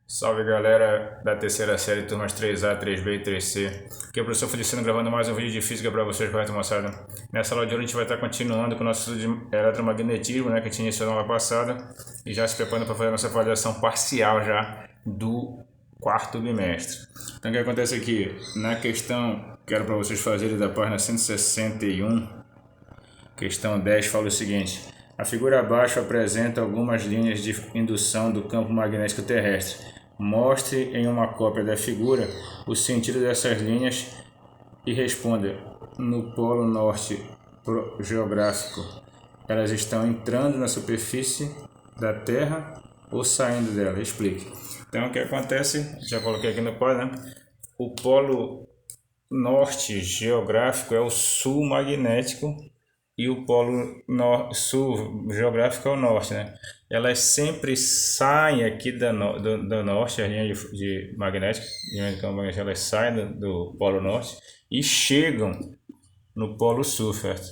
Salve galera da terceira série, turmas 3A, 3B e 3C. Aqui é o professor Feliciano gravando mais um vídeo de física para vocês, correto, moçada? Nessa aula de hoje a gente vai estar continuando com o nosso estudo de eletromagnetismo, né, que a gente iniciou na aula passada, e já se preparando para fazer a nossa avaliação parcial já do quarto bimestre. Então o que acontece aqui? Na questão que era para vocês fazerem da página 161, questão 10, fala o seguinte: a figura abaixo apresenta algumas linhas de indução do campo magnético terrestre. Mostre em uma cópia da figura o sentido dessas linhas e responda: no polo norte geográfico, elas estão entrando na superfície da Terra ou saindo dela? Explique. Então o que acontece, já coloquei aqui no quadro, né? O polo norte geográfico é o sul magnético e o polo sul geográfico é o norte, né? Elas sempre saem aqui do norte, a linha de magnética, elas saem do polo norte e chegam no polo sul, certo?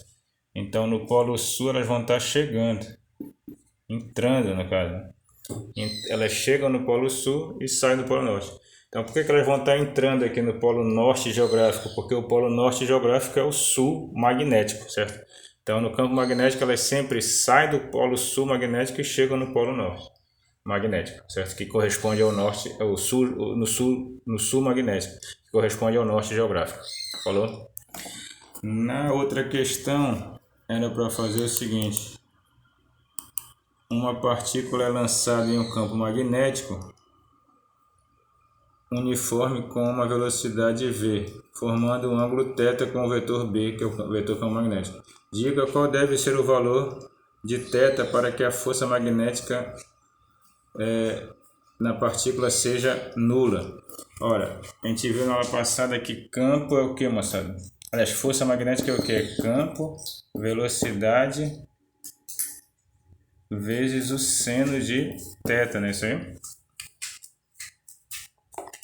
Então no polo sul elas vão estar chegando, entrando no caso. Elas chegam no polo sul e saem do polo norte. Então por que elas vão estar entrando aqui no polo norte geográfico? Porque o polo norte geográfico é o sul magnético, certo? Então, no campo magnético, elas sempre saem do polo sul magnético e chegam no polo norte magnético, certo? Que corresponde ao norte, ao sul, no sul magnético, que corresponde ao norte geográfico. Falou? Na outra questão, era para fazer o seguinte: uma partícula é lançada em um campo magnético uniforme com uma velocidade v, formando um ângulo θ com o vetor b, que é o vetor campo magnético. Diga qual deve ser o valor de θ para que a força magnética na partícula seja nula. Ora, a gente viu na aula passada que campo é o que, moçada? Aliás, força magnética é o que? Campo, velocidade vezes o seno de θ, não é isso aí?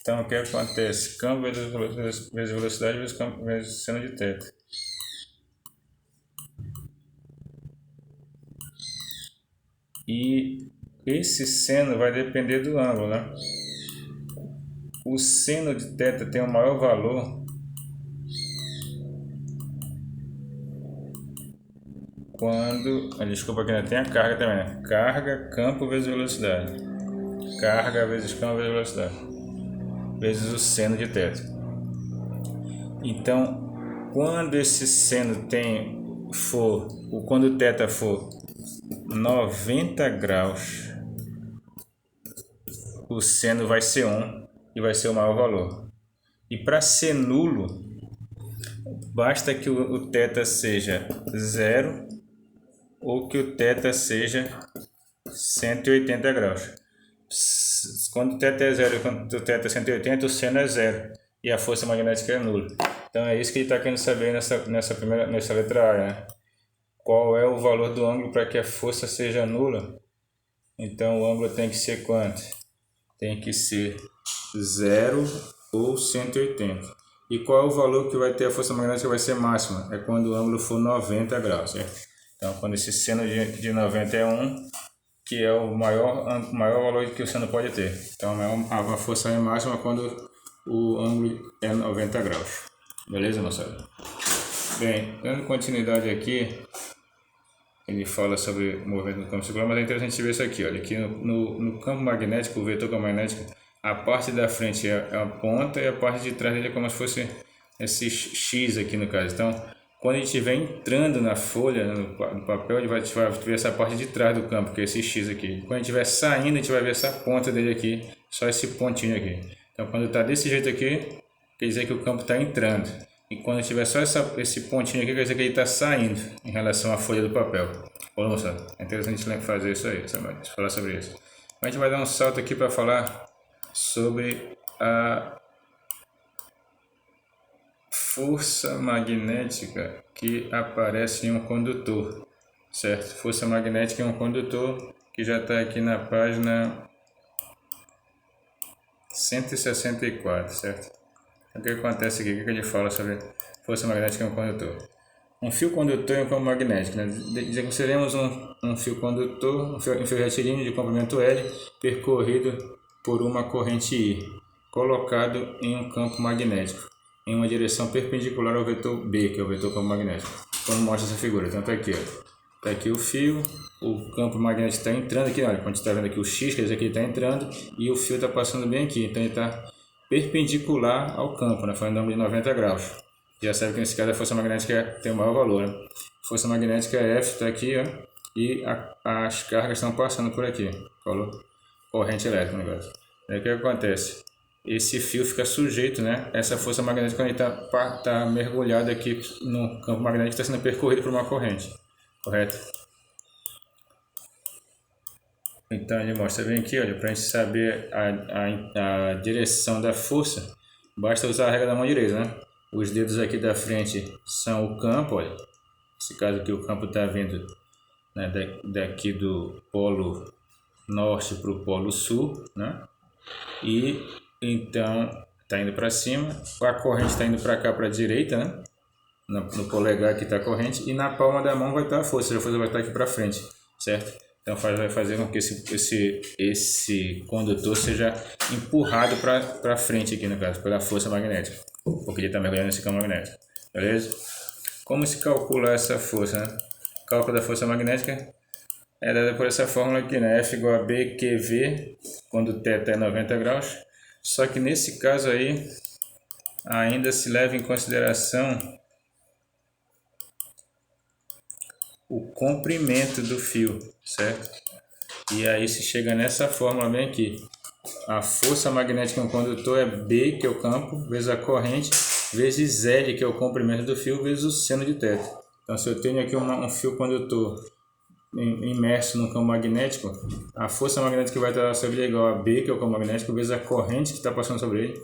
Então, o que acontece? Campo vezes velocidade vezes seno de θ. E esse seno vai depender do ângulo, né? O seno de θ tem o maior valor quando... Desculpa que ainda tem a carga também, né? Carga, campo vezes velocidade. Carga vezes campo vezes velocidade. Vezes o seno de θ. Então, quando esse seno quando o θ for 90 graus, o seno vai ser 1 e vai ser o maior valor. E para ser nulo, basta que o θ seja 0 ou que o θ seja 180 graus. Quando o θ é 0 e quando o θ é 180, o seno é 0 e a força magnética é nula. Então é isso que ele está querendo saber nessa letra A, né? Qual é o valor do ângulo para que a força seja nula? Então o ângulo tem que ser quanto? Tem que ser 0 ou 180. E qual é o valor que vai ter a força magnética vai ser máxima? É quando o ângulo for 90 graus, certo? Então quando esse seno de 90 é 1, que é o maior valor que o seno pode ter. Então a força é máxima quando o ângulo é 90 graus. Beleza, moçada? Bem, dando continuidade aqui, ele fala sobre o movimento do campo circular, mas é interessante ver isso aqui. Olha, aqui no campo magnético, o vetor campo magnético, a parte da frente é a ponta e a parte de trás dele é como se fosse esse X aqui no caso. Então, quando a gente estiver entrando na folha, no papel, a gente vai ver essa parte de trás do campo, que é esse X aqui. Quando a gente estiver saindo, a gente vai ver essa ponta dele aqui, só esse pontinho aqui. Então, quando está desse jeito aqui, quer dizer que o campo está entrando. E quando tiver só esse pontinho aqui, quer dizer que ele está saindo em relação à folha do papel. Bom, moçada, é interessante fazer isso aí, falar sobre isso. A gente vai dar um salto aqui para falar sobre a força magnética que aparece em um condutor, certo? Força magnética em um condutor, que já está aqui na página 164, certo? O que acontece aqui? O que ele fala sobre força magnética em um condutor? Um fio condutor é um campo magnético, né? Consideremos um fio condutor, um fio retilíneo de comprimento L, percorrido por uma corrente I, colocado em um campo magnético, em uma direção perpendicular ao vetor B, que é o vetor campo magnético. Como mostra essa figura. Então está aqui, ó. Tá aqui o fio, o campo magnético está entrando aqui, olha, quando a gente está vendo aqui o X, quer dizer que ele está entrando, e o fio está passando bem aqui, então ele está perpendicular ao campo, né, fazendo um ângulo de 90 graus. Já sabe que nesse caso a força magnética tem o maior valor, né? Força magnética F está aqui, ó, e as cargas estão passando por aqui, falou? Corrente elétrica, negócio. Aí o que acontece? Esse fio fica sujeito, né? Essa força magnética quando ele está mergulhado aqui no campo magnético, está sendo percorrido por uma corrente. Correto? Então ele mostra bem aqui, olha, para a gente saber a direção da força, basta usar a regra da mão direita, né? Os dedos aqui da frente são o campo, olha. Nesse caso aqui o campo está vindo, né, daqui do polo norte para o polo sul, né? E então está indo para cima, a corrente está indo para cá, para a direita, né? No polegar aqui está a corrente e na palma da mão vai estar a força vai estar aqui para frente, certo? Então vai fazer com que esse condutor seja empurrado para frente aqui no caso, pela força magnética, porque ele está mergulhando nesse campo magnético, beleza? Como se calcula essa força, né? O cálculo da força magnética é dada por essa fórmula aqui, né? F igual a BQV, quando θ é 90 graus, só que nesse caso aí ainda se leva em consideração o comprimento do fio, certo? E aí se chega nessa fórmula bem aqui. A força magnética em um condutor é B, que é o campo, vezes a corrente, vezes L, que é o comprimento do fio, vezes o seno de θ. Então se eu tenho aqui um fio condutor imerso no campo magnético, a força magnética que vai estar sobre ele é igual a B, que é o campo magnético, vezes a corrente que está passando sobre ele,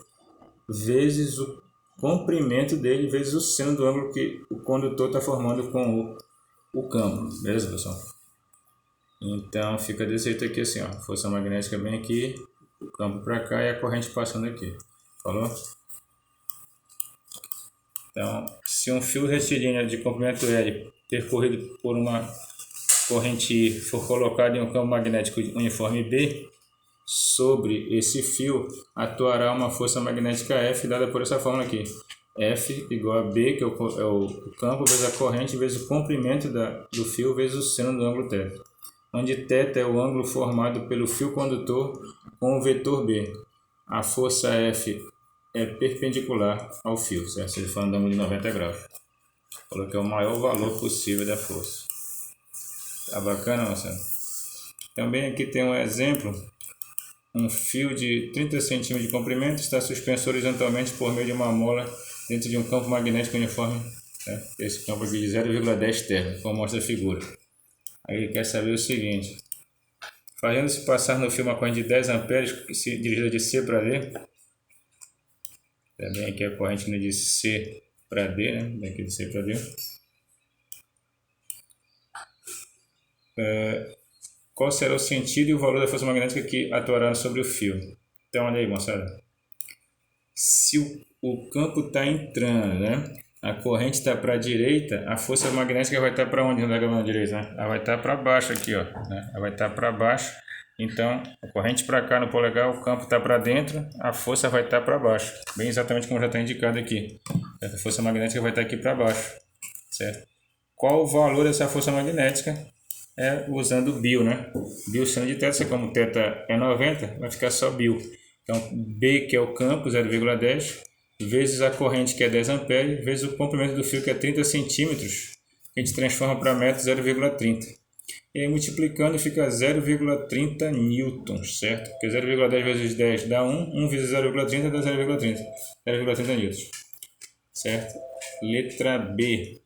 vezes o comprimento dele, vezes o seno do ângulo que o condutor está formando com o campo, beleza, pessoal? Então fica desse jeito aqui assim, ó, força magnética bem aqui, o campo para cá e a corrente passando aqui, falou? Então, se um fio retilíneo de comprimento L percorrido por uma corrente I for colocado em um campo magnético uniforme B, sobre esse fio atuará uma força magnética F dada por essa fórmula aqui. F igual a B, que é o campo, vezes a corrente, vezes o comprimento do fio, vezes o seno do ângulo θ. Onde θ é o ângulo formado pelo fio condutor com o vetor B. A força F é perpendicular ao fio, certo? Se ele for um ângulo de 90 graus. Coloquei o maior valor possível da força. Tá bacana, moçada? Também aqui tem um exemplo. Um fio de 30 cm de comprimento está suspenso horizontalmente por meio de uma mola dentro de um campo magnético uniforme, né? Esse campo aqui de 0,10 terra, como mostra a figura. Aí ele quer saber o seguinte: fazendo-se passar no fio uma corrente de 10 amperes dirigida de C para D, também aqui a corrente de C para D, né? Daqui de C para D. Qual será o sentido e o valor da força magnética que atuará sobre o fio? Então olha aí, moçada. Se o campo está entrando, né? A corrente está para a direita, a força magnética vai estar para onde na diagonal direita, né? Ela vai estar para baixo aqui, ó, né? Ela vai estar para baixo. Então, a corrente para cá no polegar, o campo está para dentro, a força vai estar para baixo. Bem exatamente como já está indicado aqui. A força magnética vai estar aqui para baixo, certo? Qual o valor dessa força magnética? É usando o Bill, né? Bill seno de θ, como θ é 90, vai ficar só Bill. Então, B, que é o campo, 0,10, vezes a corrente, que é 10 amperes, vezes o comprimento do fio, que é 30 centímetros, que a gente transforma para metro, 0,30. E aí, multiplicando, fica 0,30 newtons, certo? Porque 0,10 vezes 10 dá 1, 1 vezes 0,30 dá 0,30. 0,30 newtons, certo? Letra B.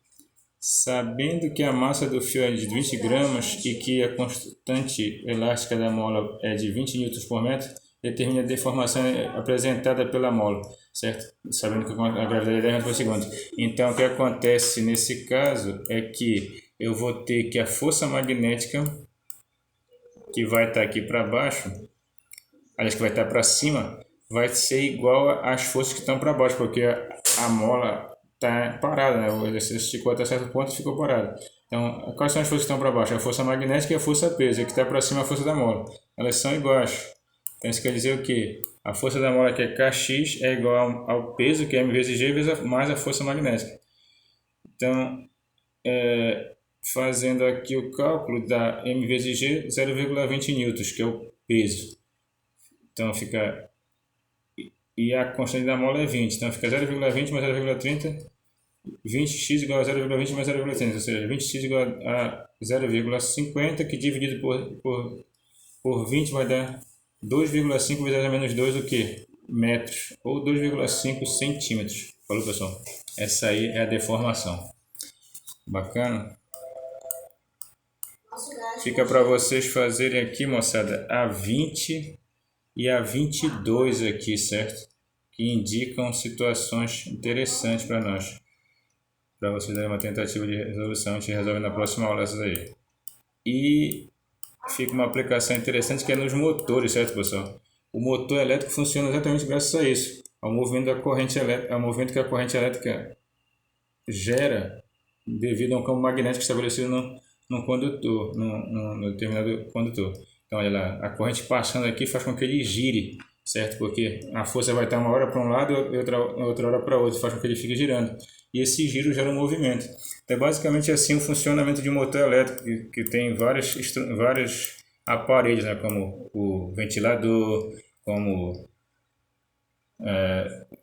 Sabendo que a massa do fio é de 20 gramas e que a constante elástica da mola é de 20 Nm por metro, determina a deformação apresentada pela mola, certo? Sabendo que a gravidade é 10 metros por segundo. Então, o que acontece nesse caso é que eu vou ter que a força magnética, que vai estar aqui para baixo, aliás, que vai estar para cima, vai ser igual às forças que estão para baixo, porque a mola está parada, né? Ele esticou até certo ponto e ficou parado. Então, quais são as forças que estão para baixo? A força magnética e a força peso, e que está para cima a força da mola. Elas são iguais. Então isso quer dizer o quê? A força da mola que é Kx é igual ao peso, que é M vezes G, mais a força magnética. Então, fazendo aqui o cálculo da M vezes G, 0,20 newtons, que é o peso. Então fica... E a constante da mola é 20, então fica 0,20 mais 0,30, 20x igual a 0,20 mais 0,30, ou seja, 20x igual a 0,50, que dividido por 20 vai dar 2,5 vezes 10 a menos 2, o que? Metros, ou 2,5 centímetros. Falou, pessoal? Essa aí é a deformação. Bacana? Fica para vocês fazerem aqui, moçada, a 20 e a 22 aqui, certo? Que indicam situações interessantes para nós. Para vocês darem uma tentativa de resolução, a gente resolve na próxima aula essas aí. E fica uma aplicação interessante que é nos motores, certo, pessoal? O motor elétrico funciona exatamente graças a isso, ao movimento da corrente elétrica, ao movimento que a corrente elétrica gera devido a um campo magnético estabelecido no condutor, no determinado condutor. Então, olha lá, a corrente passando aqui faz com que ele gire, certo? Porque a força vai estar uma hora para um lado e outra hora para outro, faz com que ele fique girando. E esse giro gera um movimento. Então, é basicamente assim o funcionamento de um motor elétrico, que tem vários aparelhos, né? Como o ventilador, como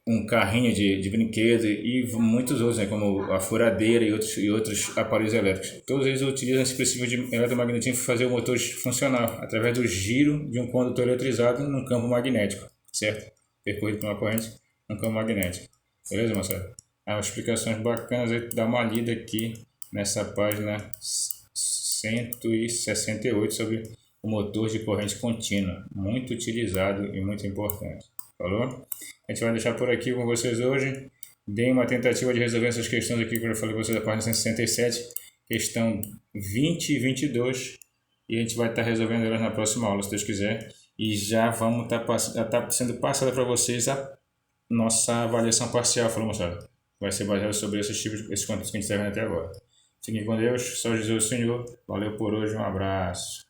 um carrinho de brinquedo e muitos outros, né, como a furadeira e outros aparelhos elétricos. Todos eles utilizam esse princípio de eletromagnetismo para fazer o motor funcionar através do giro de um condutor eletrizado num campo magnético, certo? Percorrido por uma corrente num campo magnético. Beleza, moçada? As explicações bacanas, aí dá uma lida aqui nessa página 168 sobre o motor de corrente contínua, muito utilizado e muito importante. Falou? A gente vai deixar por aqui com vocês hoje. Deem uma tentativa de resolver essas questões aqui que eu falei com vocês da página 167, questão 20 e 22, e a gente vai estar resolvendo elas na próxima aula, se Deus quiser. E já vamos estar sendo passada para vocês a nossa avaliação parcial, falou, moçada? Vai ser baseado sobre esses conteúdos que a gente está vendo até agora. Fiquem com Deus, só Jesus o Senhor. Valeu por hoje, um abraço.